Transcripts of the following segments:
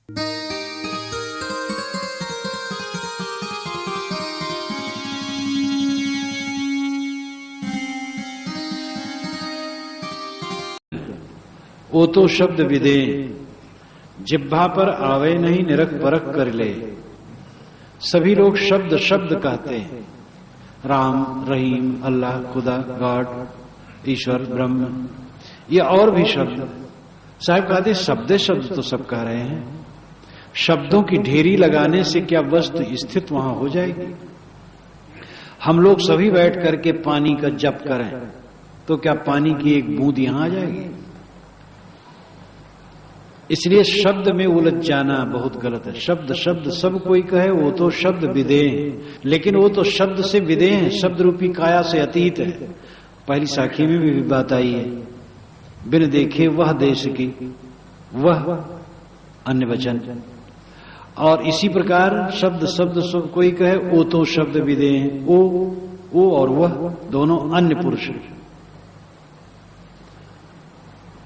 वो तो शब्द विदे जिह्वा पर आवे नहीं निरख परख कर ले। सभी लोग शब्द शब्द कहते हैं, राम, रहीम, अल्लाह, खुदा, गॉड, ईश्वर, ब्रह्म, ये और भी शब्द। साहब कहते शब्द शब्द तो सब कह रहे हैं, शब्दों की ढेरी लगाने से क्या वस्तु स्थित वहां हो जाएगी? हम लोग सभी बैठ करके पानी का जप करें तो क्या पानी की एक बूंद यहां आ जाएगी? इसलिए शब्द में उलझ जाना बहुत गलत है। शब्द शब्द सब कोई कहे, वो तो शब्द विदे हैं, लेकिन वो तो शब्द से विदे हैं, शब्द रूपी काया से अतीत है। पहली साखी में भी बात आई है, बिन देखे वह देश की वह अन्य वचन। और इसी प्रकार शब्द शब्द सब कोई कहे, वो तो शब्द विदे हैं, वो और वह दोनों अन्य पुरुष हैं।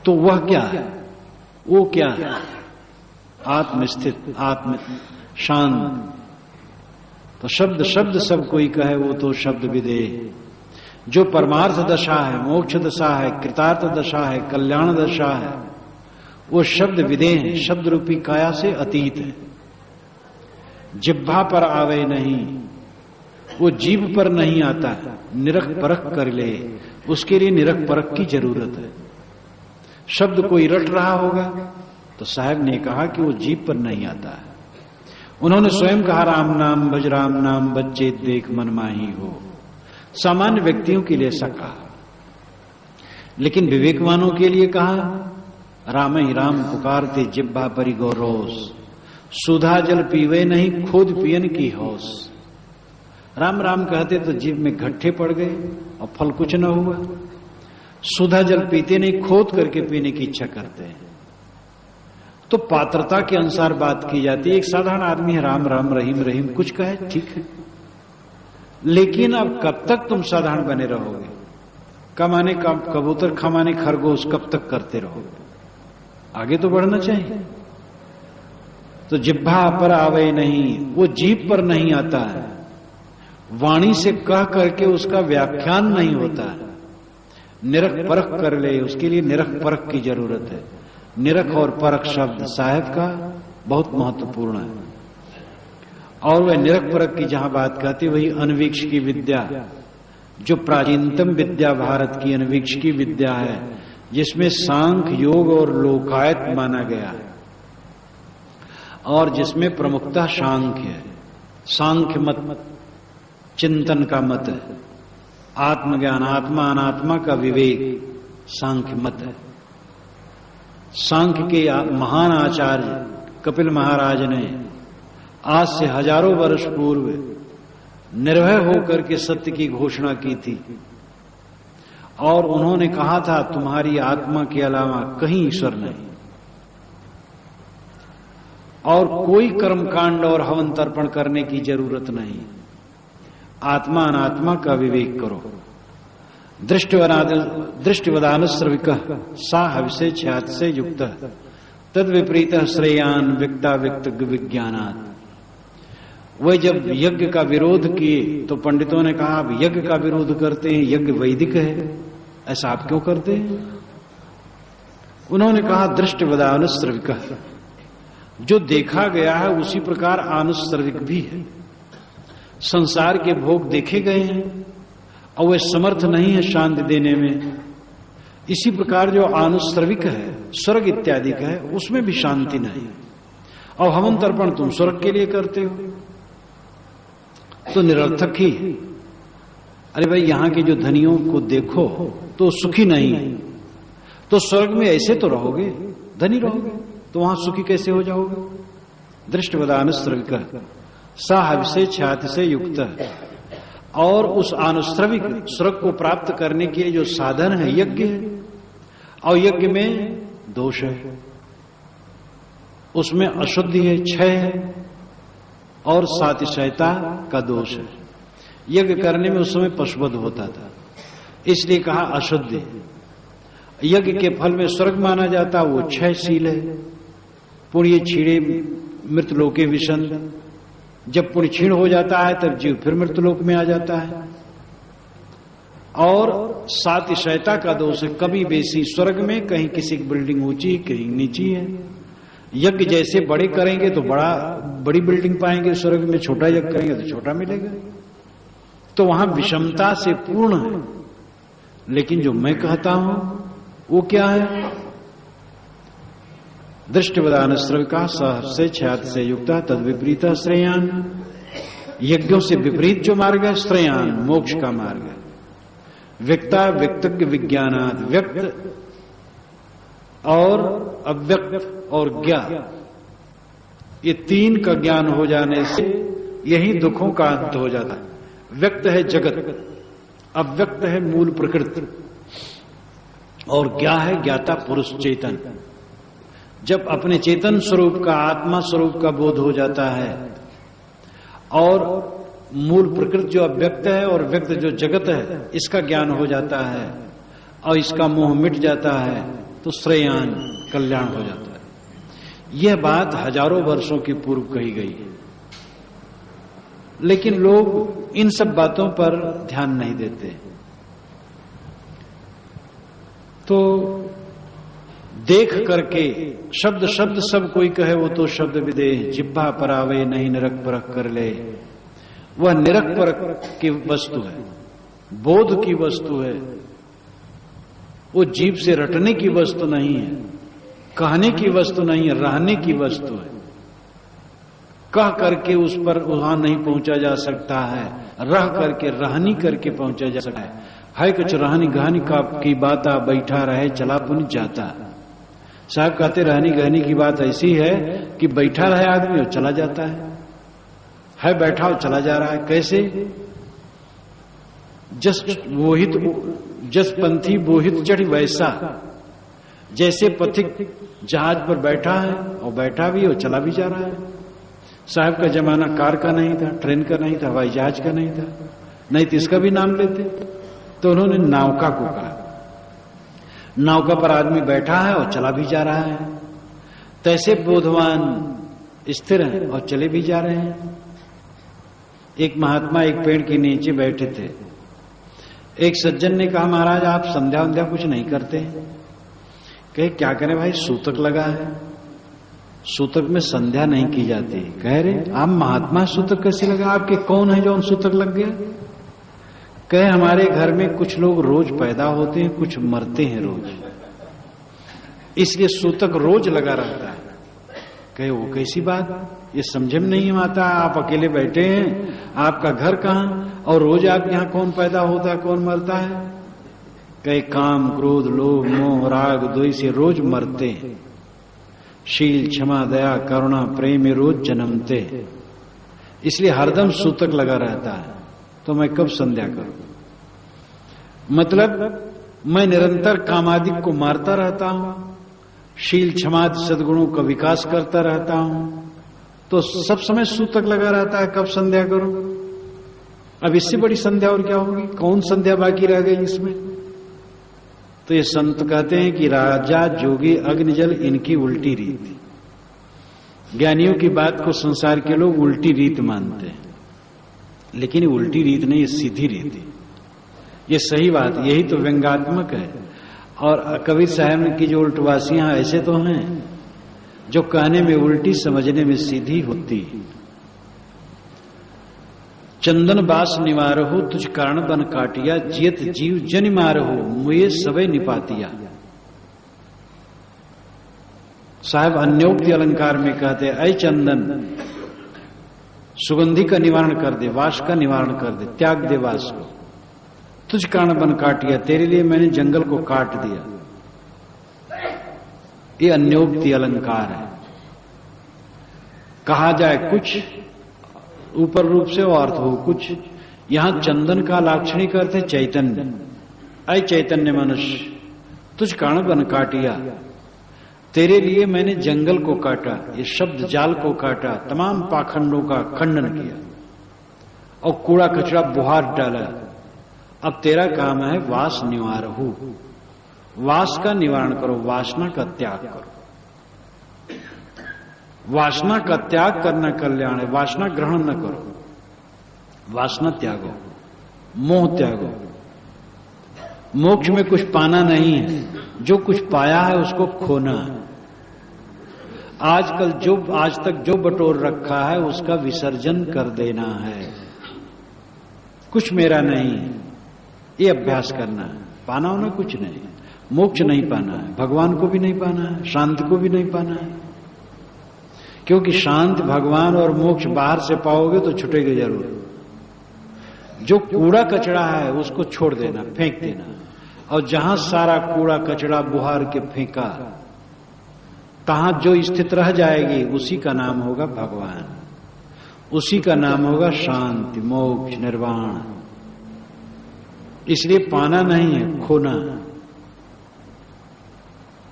तो वह क्या है? वो क्या है? आत्मस्थित, आत्म शांत। तो शब्द शब्द सब कोई कहे, वो तो शब्द विदे। जो परमार्थ दशा है, मोक्ष दशा है, कृतार्थ दशा है, कल्याण दशा है, वो शब्द विदे हैं, शब्द रूपी काया से अतीत है। जिह्वा पर आवे नहीं, वो जीभ पर नहीं आता है, निरख परख कर ले, उसके लिए निरख परख की जरूरत है। शब्द कोई रट रहा होगा तो साहब ने कहा कि वो जीभ पर नहीं आता है। उन्होंने स्वयं कहा, राम नाम भज, राम नाम बच्चे देख मन माही हो। सामान्य व्यक्तियों के लिए ऐसा कहा, लेकिन विवेकवानों के लिए कहा, राम ही राम पुकारते जिह्वा परि गौरोस, सुधा जल पीवे नहीं खुद पियन की होश। राम राम कहते तो जीभ में घट्टे पड़ गए और फल कुछ न हुआ। सुधा जल पीते नहीं, खोद करके पीने की इच्छा करते हैं। तो पात्रता के अनुसार बात की जाती है। एक साधारण आदमी है, राम राम रहीम रहीम कुछ कहे, ठीक है, लेकिन अब कब तक तुम साधारण बने रहोगे? कमाने का कबूतर, खमाने खरगोश कब तक करते रहोगे? आगे तो बढ़ना चाहिए। तो जिह्वा पर आवे नहीं, वो जीभ पर नहीं आता है। वाणी से कह करके उसका व्याख्यान नहीं होता है। निरख परख कर ले, उसके लिए निरख परख की जरूरत है। निरख और परख शब्द साहब का बहुत महत्वपूर्ण है। और वह निरख परख की जहां बात कहती, वही अनवीक्ष की विद्या, जो प्राचीनतम विद्या भारत की अनवीक्ष की विद्या है, जिसमें सांख्य, योग और लोकायत माना गया है, और जिसमें प्रमुखता सांख्य है। सांख्य मत चिंतन का मत है, आत्मज्ञान, आत्मा अनात्मा का विवेक सांख्य मत है। सांख्य के महान आचार्य कपिल महाराज ने आज से हजारों वर्ष पूर्व निर्भय होकर के सत्य की घोषणा की थी, और उन्होंने कहा था, तुम्हारी आत्मा के अलावा कहीं ईश्वर नहीं, और कोई कर्मकांड और हवन तर्पण करने की जरूरत नहीं। आत्मा अनात्मा का विवेक करो। दृष्टिवदानुश्रविक सा हविषे छात से युक्त तद विपरीत श्रेयान विक्ता विक्त विज्ञानात्। वह जब यज्ञ का विरोध किए तो पंडितों ने कहा, आप यज्ञ का विरोध करते हैं, यज्ञ वैदिक है, ऐसा आप क्यों करते हैं? उन्होंने कहा, दृष्टिवदानुश्रविक, जो देखा गया है उसी प्रकार आनुश्रविक भी है। संसार के भोग देखे गए हैं और वे समर्थ नहीं है शांति देने में। इसी प्रकार जो आनुश्रविक है, स्वर्ग इत्यादि का है, उसमें भी शांति नहीं। और हवन तर्पण तुम स्वर्ग के लिए करते हो तो निरर्थक ही है। अरे भाई, यहां के जो धनियों को देखो तो सुखी नहीं है, तो स्वर्ग में ऐसे तो रहोगे, धनी रहोगे, तो वहां सुखी कैसे हो जाओगे? दृष्टिवदानुश्रविक साहब से छाति से युक्त है। और उस आनुश्रविक स्वर्ग को प्राप्त करने के जो साधन है यज्ञ है, और यज्ञ में दोष है, उसमें अशुद्धि है, क्षय है, और सातिशयता का दोष है। यज्ञ करने में उस समय पशुवध होता था, इसलिए कहा अशुद्धि। यज्ञ के फल में स्वर्ग माना जाता, वो क्षयशील है, पुण्य क्षीणे मृतलोके विशन, जब पुण्य क्षीण हो जाता है तब जीव फिर मृतलोक में आ जाता है। और सातिशयता का दोष है, कभी बेसी स्वर्ग में, कहीं किसी की बिल्डिंग ऊंची कहीं नीची है। यज्ञ जैसे बड़े करेंगे तो बड़ी बिल्डिंग पाएंगे स्वर्ग में, छोटा यज्ञ करेंगे तो छोटा मिलेगा। तो वहां विषमता से पूर्ण है। लेकिन जो मैं कहता हूं वो क्या है? दृष्टिवदान श्रविका से छात से युक्ता तद विपरीत श्रेयान, यज्ञों से विपरीत जो मार्ग है श्रेयान, मोक्ष का मार्ग है। व्यक्ता व्यक्तज्ञ विज्ञानाद, व्यक्त और अव्यक्त और ज्ञा, ये तीन का ज्ञान हो जाने से यही दुखों का अंत हो जाता है। व्यक्त है जगत, अव्यक्त है मूल प्रकृति, और ज्ञा है ज्ञाता पुरुष चेतन। जब अपने चेतन स्वरूप का, आत्मा स्वरूप का बोध हो जाता है और मूल प्रकृति जो अव्यक्त है और व्यक्त जो जगत है इसका ज्ञान हो जाता है और इसका मोह मिट जाता है, तो श्रेयान कल्याण हो जाता है। यह बात हजारों वर्षों की पूर्व कही गई है, लेकिन लोग इन सब बातों पर ध्यान नहीं देते। तो देख करके शब्द शब्द सब कोई कहे वो तो शब्द विदेह, जिह्वा पर आवे नहीं निरख परख कर ले। वह निरख परख की वस्तु है, बोध की वस्तु है, वो जीव से रटने की वस्तु नहीं है, कहने की वस्तु नहीं है, रहने की वस्तु है। कह करके उस पर वहां नहीं पहुंचा जा सकता है, रह करके रहनी करके पहुंचा जा सकता है कुछ रहनी गहनी की बात आ बैठा रहे चला पुन जाता। साहब कहते रहनी गहनी की बात ऐसी है कि बैठा रहे आदमी और चला जाता है बैठा और चला जा रहा है। कैसे? जस पंथी बोहित चढ़ी वैसा, जैसे पथिक जहाज पर बैठा है और बैठा भी और चला भी जा रहा है। साहब का जमाना कार का नहीं था, ट्रेन का नहीं था, हवाई जहाज का नहीं था, नहीं तो इसका भी नाम लेते। तो उन्होंने नौका को कहा। नौका पर आदमी बैठा है और चला भी जा रहा है। तैसे बोधवान स्थिर हैं और चले भी जा रहे हैं। एक महात्मा एक पेड़ के नीचे बैठे थे। एक सज्जन ने कहा, महाराज आप संध्या वंध्या कुछ नहीं करते? कहे क्या करें भाई, सूतक लगा है, सूतक में संध्या नहीं की जाती। कह रहे आप महात्मा सूतक कैसे लगा? आपके कौन है जो सूतक लग गया? कहे हमारे घर में कुछ लोग रोज पैदा होते हैं, कुछ मरते हैं रोज, इसलिए सूतक रोज लगा रहता है। कहे वो कैसी बात, ये समझ में नहीं आता। आप अकेले बैठे हैं, आपका घर कहां और रोज आप यहां कौन पैदा होता है कौन मरता है? कहे काम क्रोध लोभ मोह राग द्वेष से रोज मरते हैं, शील क्षमा दया करुणा प्रेम रोज जन्मते, इसलिए हरदम सूतक लगा रहता है। तो मैं कब संध्या करूं? मतलब मैं निरंतर कामादिक को मारता रहता हूं, शील क्षमा सद्गुणों का विकास करता रहता हूं, तो सब समय सूतक लगा रहता है, कब संध्या करूं? अब इससे बड़ी संध्या और क्या होगी? कौन संध्या बाकी रह गई इसमें? तो ये संत कहते हैं कि राजा जोगी अग्निजल इनकी उल्टी रीत। ज्ञानियों की बात को संसार के लोग उल्टी रीत मानते हैं, लेकिन ये उल्टी रीत नहीं, ये सीधी रीत है, ये सही बात, यही तो व्यंग्यात्मक है। और कबीर साहब की जो उल्टवासियां ऐसे तो हैं जो कहने में उल्टी समझने में सीधी होती। चंदन बास निवारहु तुझ कारण बन काटिया, जियत जीव जन मारहु मुए सबे निपातिया। साहब अन्योक्ति अलंकार में कहते ऐ चंदन सुगंधि का निवारण कर दे, वास का निवारण कर दे, त्याग दे वास को। तुझ कारण बन काटिया, तेरे लिए मैंने जंगल को काट दिया। ये अन्योक्ति अलंकार है। कहा जाए कुछ ऊपर रूप से और अर्थ हो कुछ। यहां चंदन का लाक्षणिक अर्थ है चैतन्य। ऐ चैतन्य मनुष्य तुझ कारण बन काटिया, तेरे लिए मैंने जंगल को काटा, ये शब्द जाल को काटा, तमाम पाखंडों का खंडन किया और कूड़ा कचरा बुहार डाला। अब तेरा काम है वास निवारहु, वास का निवारण करो, वासना का त्याग करो। वासना का त्याग करना कल्याण है। वासना ग्रहण न करो, वासना त्यागो, मोह त्यागो। मोक्ष में कुछ पाना नहीं है, जो कुछ पाया है उसको खोना है। आज तक जो बटोर रखा है उसका विसर्जन कर देना है। कुछ मेरा नहीं है, ये अभ्यास करना है। पाना होना कुछ नहीं, मोक्ष नहीं पाना है, भगवान को भी नहीं पाना है, शांति को भी नहीं पाना है। क्योंकि शांति, भगवान और मोक्ष बाहर से पाओगे तो छुटेगी जरूर। जो कूड़ा कचड़ा है उसको छोड़ देना, फेंक देना। और जहां सारा कूड़ा कचड़ा बुहार के फेंका, तहां जो स्थित रह जाएगी उसी का नाम होगा भगवान, उसी का नाम होगा शांति, मोक्ष, निर्वाण। इसलिए पाना नहीं है, खोना।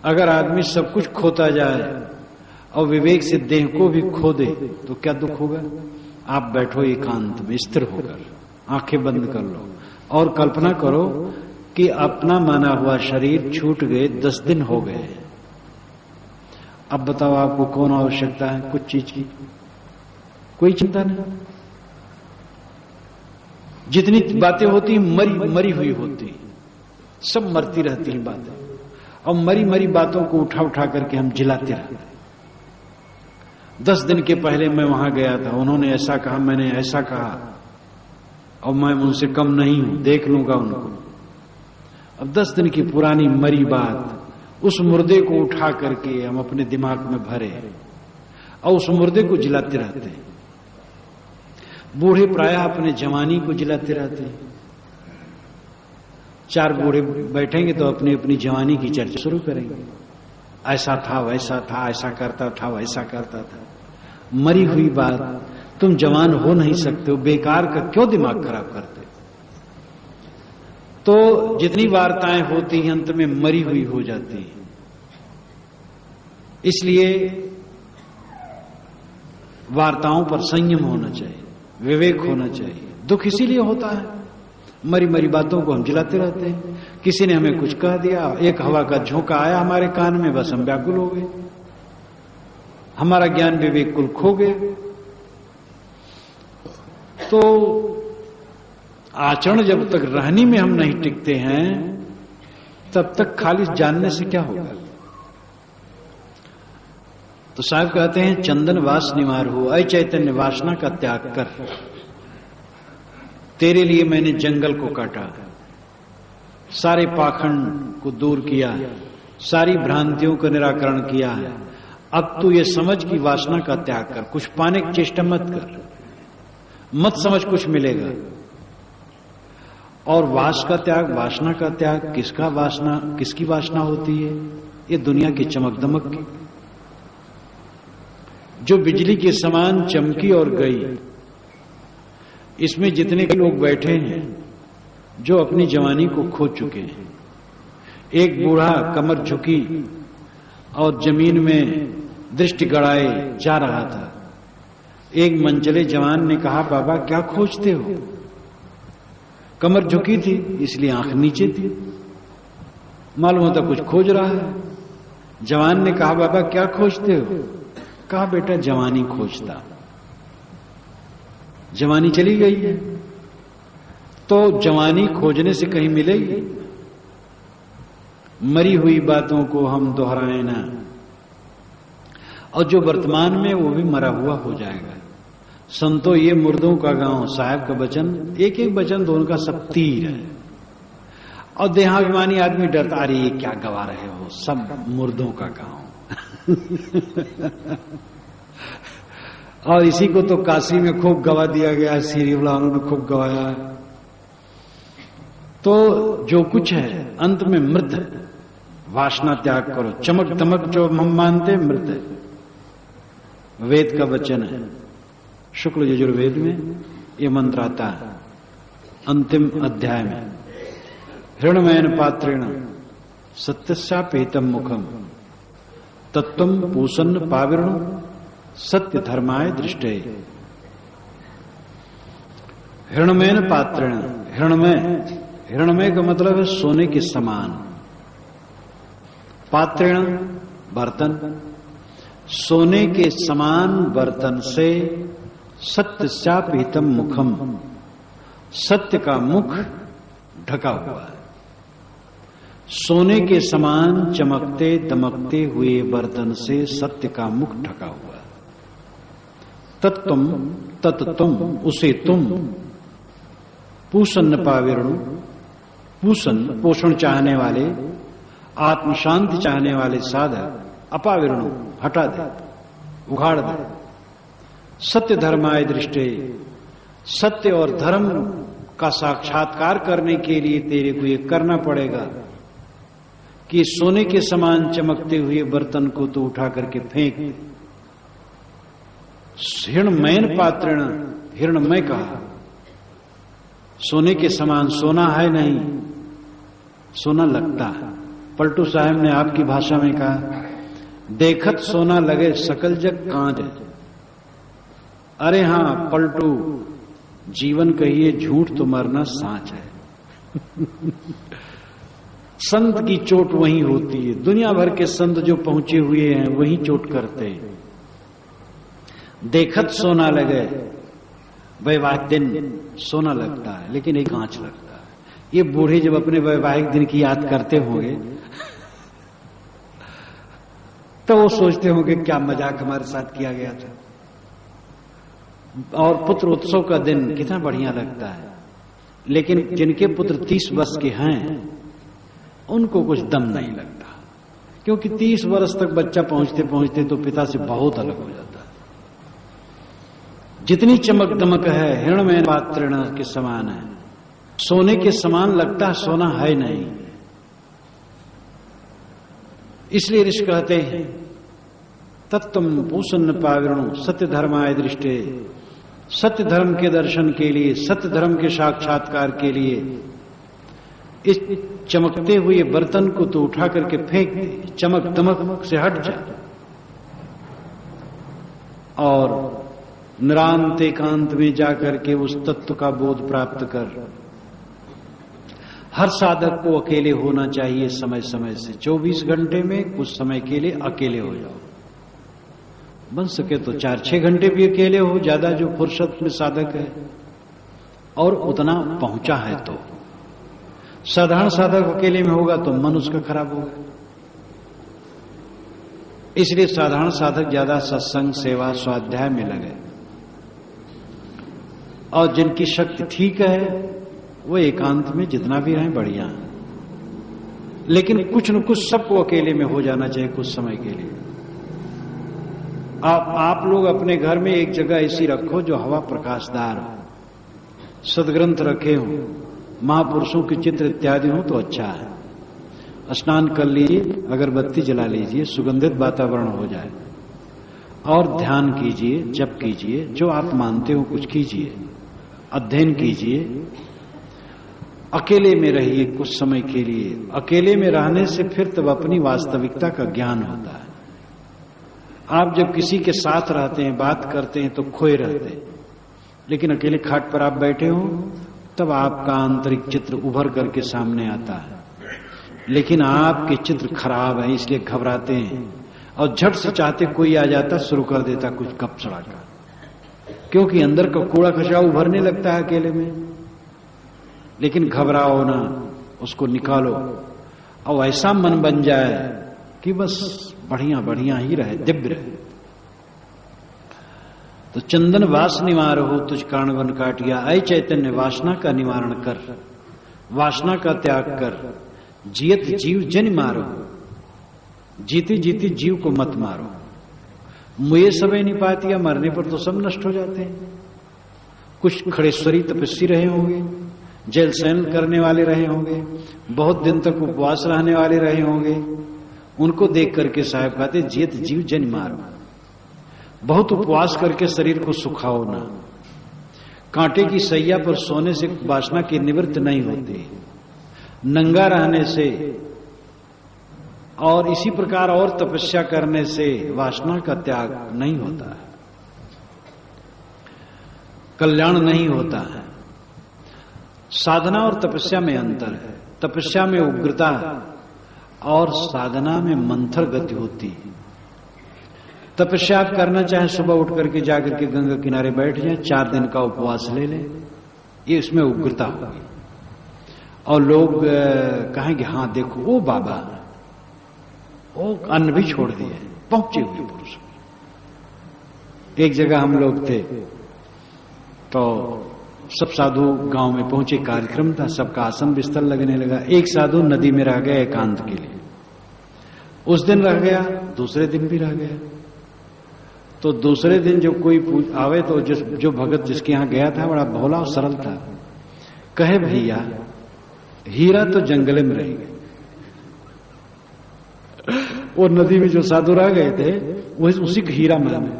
अगर आदमी सब कुछ खोता जाए और विवेक से देह को भी खो दे तो क्या दुख होगा। आप बैठो एकांत में स्थिर होकर, आंखें बंद कर लो और कल्पना करो कि अपना माना हुआ शरीर छूट गए, 10 दिन हो गए। अब बताओ आपको कौन आवश्यकता है कुछ चीज की? कोई चिंता नहीं। जितनी बातें होती मरी हुई होती, सब मरती रहती हैं बातें, और मरी बातों को उठा करके हम जिलाते रहते। 10 दिन के पहले मैं वहां गया था, उन्होंने ऐसा कहा, मैंने ऐसा कहा, और मैं उनसे कम नहीं हूं, देख लूंगा उनको। अब 10 दिन की पुरानी मरी बात, उस मुर्दे को उठा करके हम अपने दिमाग में भरे और उस मुर्दे को जिलाते रहते हैं। बूढ़े प्रायः अपने जवानी को जिलाते रहते हैं। 4 बूढ़े बैठेंगे तो अपनी अपनी जवानी की चर्चा शुरू करेंगे। ऐसा था, वैसा था, ऐसा करता था, वैसा करता था। मरी हुई बात, तुम जवान हो नहीं सकते हो, बेकार का क्यों दिमाग खराब करते। तो जितनी वार्ताएं होती हैं अंत में मरी हुई हो जाती हैं। इसलिए वार्ताओं पर संयम होना चाहिए, विवेक होना चाहिए। दुख इसीलिए होता है, मरी बातों को हम जिलाते रहते हैं। किसी ने हमें कुछ कह दिया, एक हवा का झोंका आया हमारे कान में, बस हम व्याकुल हो गए, हमारा ज्ञान विवेक कुल खो गए। तो आचरण जब तक रहनी में हम नहीं टिकते हैं, तब तक खाली जानने से क्या होगा। तो साहब कहते हैं, चंदन वास निवार हो, अय चैतन्य वासना का त्याग कर। तेरे लिए मैंने जंगल को काटा, सारे पाखंड को दूर किया, सारी भ्रांतियों का निराकरण किया है। अब तू ये समझ कि वासना का त्याग कर, कुछ पाने की चेष्टा मत कर, मत समझ कुछ मिलेगा। और वासना का त्याग किसकी वासना होती है? ये दुनिया की चमक दमक की, जो बिजली के समान चमकी और गई। इसमें जितने लोग बैठे हैं जो अपनी जवानी को खो चुके हैं, एक बूढ़ा कमर झुकी और जमीन में दृष्टि गड़ाए जा रहा था। एक मंचले जवान ने कहा, बाबा क्या खोजते हो? कमर झुकी थी इसलिए आंख नीचे थी, मालूम होता कुछ खोज रहा है। जवान ने कहा, बाबा क्या खोजते हो? कहा, बेटा जवानी खोजता। जवानी चली गई है, तो जवानी खोजने से कहीं मिलेगी? मरी हुई बातों को हम दोहराएं ना, और जो वर्तमान में वो भी मरा हुआ हो जाएगा। संतो ये मुर्दों का गांव, साहब का वचन, एक एक वचन दोनों का सब तीर है। और देहाभिमानी आदमी डरता, अरे ये क्या गवा रहे हो, सब मुर्दों का गांव। और इसी को तो काशी में खूब गवा दिया गया, सीरी वालों ने खूब गवाया। तो जो कुछ है अंत में मृत है। वासना त्याग करो, चमक दमक जो हम मानते मृत है। वेद का वचन है, शुक्ल यजुर्वेद में ये मंत्र आता है अंतिम अध्याय में, हिरण्मयन पात्रेण सत्यस्यापेतम मुखम तत्वम पूषन्न पाविर्ण सत्य धर्माय दृष्टे। हिरण्मयन पात्रेण, हिरण्मय का मतलब है सोने के समान, पात्रेण बर्तन, सोने के समान बर्तन से सत्य शापितम मुखम, सत्य का मुख ढका हुआ है। सोने के समान चमकते दमकते हुए बर्तन से सत्य का मुख ढका हुआ है। तत्तुम तत्तुम, उसे तुम, पूषण पाविरणु, पूषण पोषण चाहने वाले, आत्म शांति चाहने वाले साधक, अपाविरणु हटा दे, उखाड़ दे। सत्य धर्माय दृष्टे, सत्य और धर्म का साक्षात्कार करने के लिए तेरे को ये करना पड़ेगा कि सोने के समान चमकते हुए बर्तन को तो उठा करके फेंक। हिरणमयन पात्रण, हिरणमय कहा, सोने के समान सोना है नहीं, सोना लगता है। पलटू साहब ने आपकी भाषा में कहा, देखत सोना लगे सकल जग कांच। अरे हां पलटू, जीवन कहिए झूठ तो मरना सांच है। संत की चोट वहीं होती है। दुनिया भर के संत जो पहुंचे हुए हैं वहीं चोट करते हैं। देखत सोना लगे, वैवाहिक दिन सोना लगता है लेकिन एक कांच लगता है। ये बूढ़े जब अपने वैवाहिक दिन की याद करते होंगे तो वो सोचते होंगे क्या मजाक हमारे साथ किया गया था। और पुत्र उत्सव का दिन कितना बढ़िया लगता है, लेकिन जिनके पुत्र 30 वर्ष के हैं उनको कुछ दम नहीं लगता, क्योंकि 30 वर्ष तक बच्चा पहुंचते पहुंचते तो पिता से बहुत अलग हो जाता है। जितनी चमक दमक है हिरणमय पात्रण के समान है, सोने के समान लगता है, सोना है नहीं। इसलिए ऋषि कहते हैं तत्तुम पूषण पाविरणु सत्य धर्माय दृष्टे, सत्य धर्म के दर्शन के लिए, सत्य धर्म के साक्षात्कार के लिए इस चमकते हुए बर्तन को तो उठा करके फेंक दे, चमक दमक से हट जा और निरांत एकांत में जाकर के उस तत्व का बोध प्राप्त कर। हर साधक को अकेले होना चाहिए समय समय से। 24 घंटे में कुछ समय के लिए अकेले हो जाओ, बन सके तो 4-6 घंटे भी अकेले हो, ज्यादा जो फुर्सत में साधक है और उतना पहुंचा है तो। साधारण साधक अकेले में होगा तो मन उसका खराब होगा। इसलिए साधारण साधक ज्यादा सत्संग सेवा स्वाध्याय में लगे, और जिनकी शक्ति ठीक है वो एकांत में जितना भी रहे बढ़िया है। लेकिन कुछ न कुछ सबको अकेले में हो जाना चाहिए कुछ समय के लिए। आप लोग अपने घर में एक जगह ऐसी रखो जो हवा प्रकाशदार हो, सदग्रंथ रखे हो, महापुरुषों के चित्र इत्यादि हो तो अच्छा है। स्नान कर लीजिए, अगरबत्ती जला लीजिए, सुगंधित वातावरण हो जाए, और ध्यान कीजिए, जप कीजिए, जो आप मानते हो कुछ कीजिए, अध्ययन कीजिए। अकेले में रहिए कुछ समय के लिए। अकेले में रहने से फिर तब अपनी वास्तविकता का ज्ञान होता है। आप जब किसी के साथ रहते हैं, बात करते हैं तो खोए रहते हैं, लेकिन अकेले खाट पर आप बैठे हो तब आपका आंतरिक चित्र उभर करके सामने आता है। लेकिन आपके चित्र खराब है इसलिए घबराते हैं और झट से चाहते कोई आ जाता शुरू कर देता कुछ गप सड़ाका, क्योंकि अंदर का कूड़ा कचरा उभरने लगता है अकेले में। लेकिन घबराओ ना, उसको निकालो और ऐसा मन बन जाए कि बस बढ़िया बढ़िया ही रहे, दिव्य रहे। तो चंदन वास निवार हो तुझ कारण वन काटिया, ऐ चैतन्य वासना का निवारण कर, वासना का त्याग कर। जियत जीव जन मारो, जीती जीती जीव को मत मारो। मुझे सबे नहीं पाती, मरने पर तो सब नष्ट हो जाते हैं। कुछ खड़ेश्वरी तपस्वी रहे होंगे, जेल सैन करने वाले रहे होंगे, बहुत दिन तक उपवास रहने वाले रहे होंगे, उनको देख करके साहब कहते जियत जीव जन मारो। बहुत उपवास करके शरीर को सुखाओ ना। कांटे की सैया पर सोने से वासना की निवृत्त नहीं होती, नंगा रहने से और इसी प्रकार और तपस्या करने से वासना का त्याग नहीं होता है, कल्याण नहीं होता है। साधना और तपस्या में अंतर है। तपस्या में उग्रता और साधना में मंथर गति होती है। तपस्या आप करना चाहें, सुबह उठ करके जाकर के गंगा किनारे बैठ जाएं, 4 दिन का उपवास ले लें, ये इसमें उग्रता होगी। और लोग कहेंगे हाँ देखो वो बाबा वो अन्न भी छोड़ दिए, पहुंचे हुए पुरुष। एक जगह हम लोग थे तो सब साधु गांव में पहुंचे, कार्यक्रम था, सबका आसन बिस्तर लगने लगा। एक साधु नदी में रह गया एकांत के लिए, उस दिन रह गया, दूसरे दिन भी रह गया। तो दूसरे दिन जब कोई आवे तो जो भगत जिसके यहां गया था बड़ा भोला और सरल था, कहे भैया हीरा तो जंगल में रह गए। और नदी में जो साधु रह गए थे वही उसी को हीरा माने,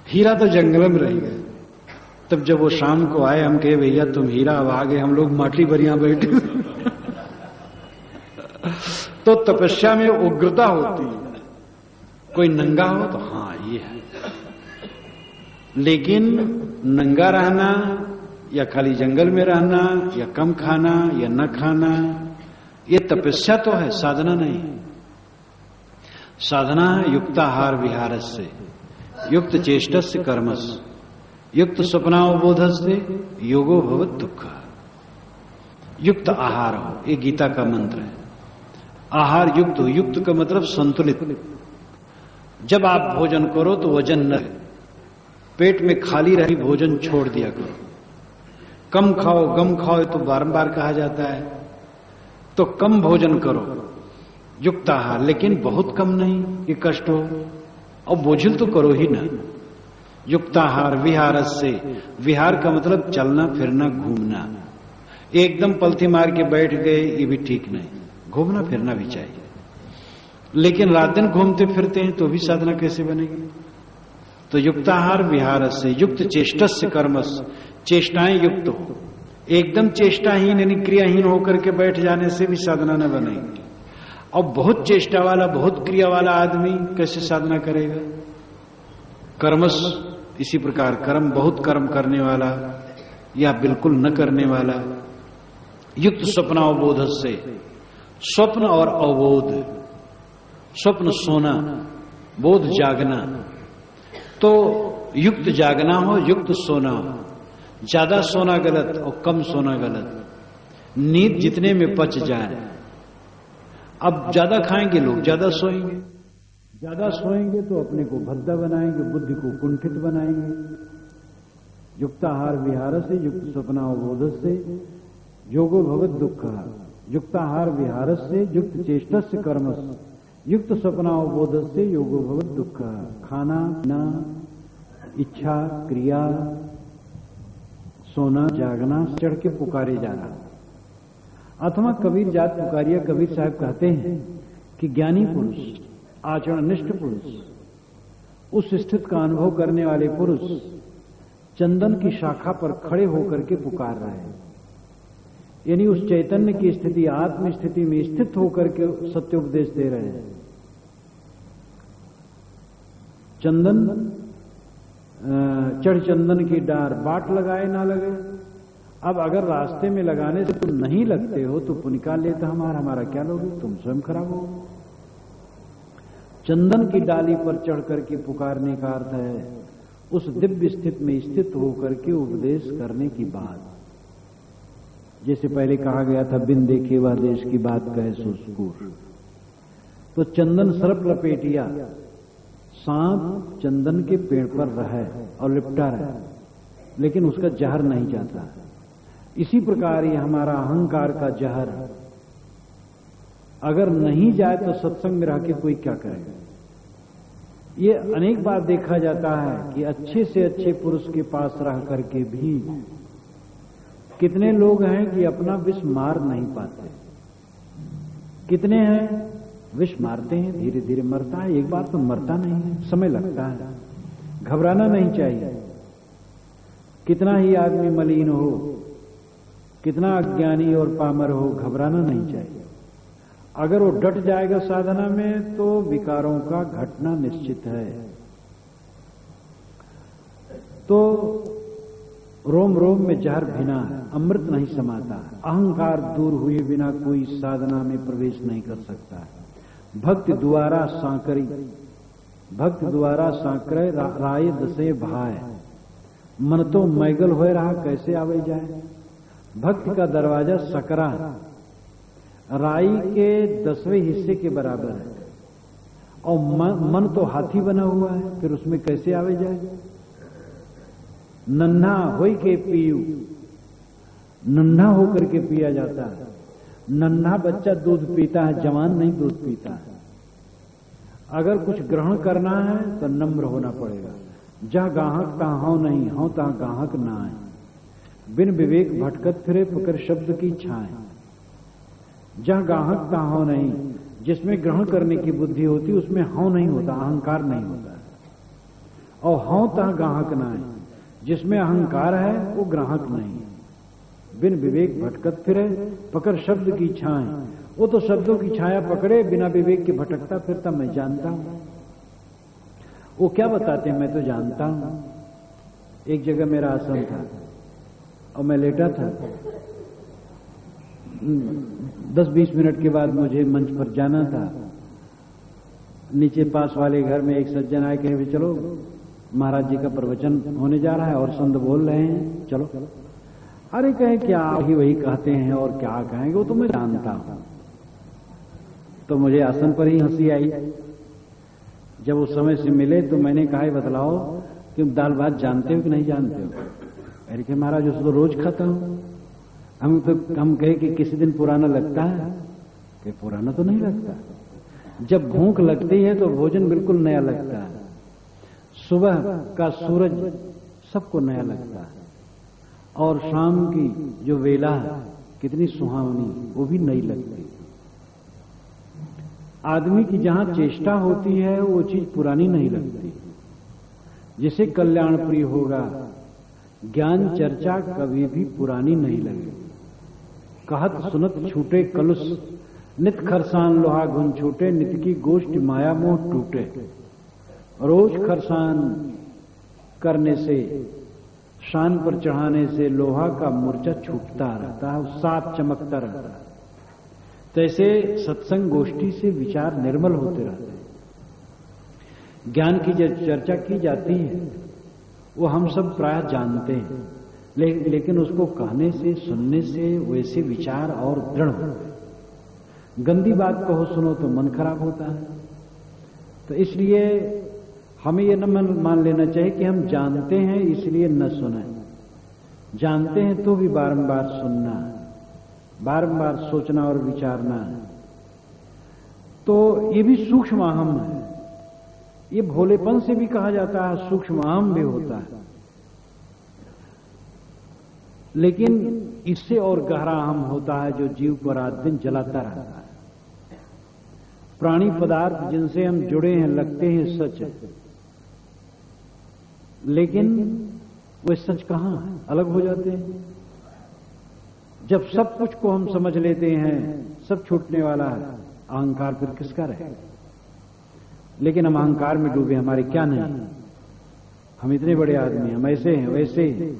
हीरा तो जंगल में रह गए। तब जब वो शाम को आए, हम कहे भैया तुम हीरा, अब आगे हम लोग माटी भरिया बैठे। तो तपस्या में उग्रता होती है। कोई नंगा हो तो हाँ ये है, लेकिन नंगा रहना या खाली जंगल में रहना या कम खाना या न खाना, ये तपस्या तो है, साधना नहीं। साधना है युक्ताहार विहारस्य, युक्त चेष्टस्य कर्मस्य, युक्त स्वप्नावबोधस्य योगो भवत दुःख। युक्त आहार हो, ये गीता का मंत्र है। आहार युक्त हो, युक्त का मतलब संतुलित। जब आप भोजन करो तो वजन न, पेट में खाली रही भोजन छोड़ दिया करो। कम खाओ गम खाओ तो बारंबार कहा जाता है, तो कम भोजन करो, युक्त आहार, लेकिन बहुत कम नहीं कि कष्ट हो, और बोझिल तो करो ही ना। युक्ताहार विहारस्य, विहार का मतलब चलना फिरना घूमना। एकदम पलथी मार के बैठ गए ये भी ठीक नहीं, घूमना फिरना भी चाहिए। लेकिन रात दिन घूमते फिरते हैं तो भी साधना कैसे बनेगी? तो युक्ताहार विहारस्य, युक्त चेष्टस्य कर्मस्य, चेष्टाएं युक्त हो। एकदम चेष्टाहीन यानी क्रियाहीन होकर के बैठ जाने से भी साधना न बनेगी। और बहुत चेष्टा वाला बहुत क्रिया वाला आदमी कैसे साधना करेगा? कर्मस इसी प्रकार, कर्म बहुत कर्म करने वाला या बिल्कुल न करने वाला। युक्त स्वप्नावबोध से, स्वप्न और अवबोध, स्वप्न सोना, बोध जागना। तो युक्त जागना हो, युक्त सोना हो। ज्यादा सोना गलत और कम सोना गलत। नींद जितने में पच जाए। अब ज्यादा खाएंगे लोग ज्यादा सोएंगे, ज्यादा सोएंगे तो अपने को भद्दा बनाएंगे, बुद्धि को कुंठित बनाएंगे। युक्ताहार विहार से, युक्त स्वप्नावबोध से योगो भवत दुःख। युक्ताहार विहार से, युक्त चेष्टस्य कर्मस्य, युक्त स्वप्नावबोध से योगो भवत दुःख। खाना पीना, इच्छा क्रिया, सोना जागना चढ़ के पुकारे जाना। अथवा कबीर जात पुकारिया, कबीर साहब कहते हैं कि ज्ञानी पुरुष, आचरणनिष्ठ पुरुष, उस स्थिति का अनुभव करने वाले पुरुष चंदन की शाखा पर खड़े होकर के पुकार रहे हैं। यानी उस चैतन्य की स्थिति, आत्म स्थिति में स्थित होकर के सत्योपदेश दे रहे हैं। चंदन चढ़ चंदन की डार, बाट लगाए ना लगे। अब अगर रास्ते में लगाने से तुम नहीं लगते हो तो पुण्य लेता हमारा क्या लोगे? तुम स्वयं खराब हो। चंदन की डाली पर चढ़ करके पुकारने का अर्थ है उस दिव्य स्थिति में स्थित होकर के उपदेश करने की बात। जैसे पहले कहा गया था, बिन देखे वह देश की बात कहे सुस्कूर। तो चंदन सर्प लपेटिया, सांप चंदन के पेड़ पर रहे और लिपटा रहे, लेकिन उसका जहर नहीं जाता। इसी प्रकार ये हमारा अहंकार का जहर अगर नहीं जाए तो सत्संग में रह के कोई क्या करेगा? ये अनेक बार देखा जाता है कि अच्छे से अच्छे पुरुष के पास रह करके भी कितने लोग हैं कि अपना विष मार नहीं पाते। कितने हैं विष मारते हैं, धीरे धीरे मरता है, एक बार तो मरता नहीं है, समय लगता है। घबराना नहीं चाहिए। कितना ही आदमी मलिन हो, कितना अज्ञानी और पामर हो, घबराना नहीं चाहिए। अगर वो डट जाएगा साधना में तो विकारों का घटना निश्चित है। तो रोम रोम में जहर भिना, अमृत नहीं समाता। अहंकार दूर हुए बिना कोई साधना में प्रवेश नहीं कर सकता। भक्ति द्वारा सांकरी, भक्त द्वारा सांक्रय राय दसे भाय, मन तो मैगल हो रहा कैसे आवे जाए। भक्त का दरवाजा सकरा राई के 10वें हिस्से के बराबर है और मन तो हाथी बना हुआ है, फिर उसमें कैसे आवे जाए। नन्हा होई के पीयू, नन्हा होकर के पिया जाता है। नन्हा बच्चा दूध पीता है, जवान नहीं दूध पीता है। अगर कुछ ग्रहण करना है तो नम्र होना पड़ेगा। जहां गाहक तहां हौ नहीं, हौ तहां गाहक ना आए। बिन विवेक भटकत फिरे पकड़ शब्द की छाए। जहां गाहक तहां हौ नहीं, जिसमें ग्रहण करने की बुद्धि होती उसमें हौ नहीं होता, अहंकार नहीं होता। और हौ तहां गाहक ना आए, जिसमें अहंकार है वो ग्राहक नहीं। बिन विवेक भटकत फिरे पकड़ शब्द की छाए। वो तो शब्दों की छाया पकड़े, बिना विवेक के भटकता फिरता। मैं जानता हूं वो क्या बताते हैं, मैं तो जानता हूं। एक जगह मेरा आसन था और मैं लेटा था। 10-20 मिनट के बाद मुझे मंच पर जाना था। नीचे पास वाले घर में एक सज्जन आए, कहे चलो महाराज जी का प्रवचन होने जा रहा है और संत बोल रहे हैं, चलो। अरे कहे क्या ही वही कहते हैं और क्या कहेंगे, वो तो मैं जानता हूं। तो मुझे आसन पर ही हंसी आई। जब उस समय से मिले तो मैंने कहा बतलाओ कि दाल भात जानते हो कि नहीं जानते हो। अरे कि महाराज उसको तो रोज खाता हूं। हम कहे कि किसी दिन पुराना लगता है, कि पुराना तो नहीं लगता। जब भूख लगती है तो भोजन बिल्कुल नया लगता है। सुबह का सूरज सबको नया लगता है और शाम की जो वेला है कितनी सुहावनी, वो भी नई लगती। आदमी की जहां चेष्टा होती है वो चीज पुरानी नहीं लगती। जिसे कल्याण प्रिय होगा, ज्ञान चर्चा कभी भी पुरानी नहीं लगेगी। कहत सुनत छूटे कलुष, नित खरसान लोहा गुन छूटे, नित की गोष्ठ माया मोह टूटे। रोज खरसान करने से, शान पर चढ़ाने से लोहा का मूर्छा छूटता रहता है, साफ चमकता रहता है। तैसे सत्संग गोष्ठी से विचार निर्मल होते रहते हैं। ज्ञान की जो चर्चा की जाती है वो हम सब प्राय जानते हैं, लेकिन उसको कहने से, सुनने से वैसे विचार और दृढ़ होते हैं। गंदी बात कहो सुनो तो मन खराब होता है। तो इसलिए हमें यह न मान लेना चाहिए कि हम जानते हैं इसलिए न सुने। जानते हैं तो भी बारंबार सुनना, बारंबार सोचना और विचारना। तो ये भी सूक्ष्म अहम है। ये भोलेपन से भी कहा जाता है, सूक्ष्म अहम भी होता है। लेकिन इससे और गहरा अहम होता है जो जीव को रात दिन जलाता रहता है। प्राणी पदार्थ जिनसे हम जुड़े हैं लगते हैं सच, लेकिन वे सच कहां है, अलग हो जाते हैं। जब सब कुछ को हम समझ लेते हैं, सब छूटने वाला है, अहंकार फिर किसका रहे। लेकिन हम अहंकार में डूबे, हमारे क्या नहीं, हम इतने बड़े आदमी, हम ऐसे हैं वैसे हैं।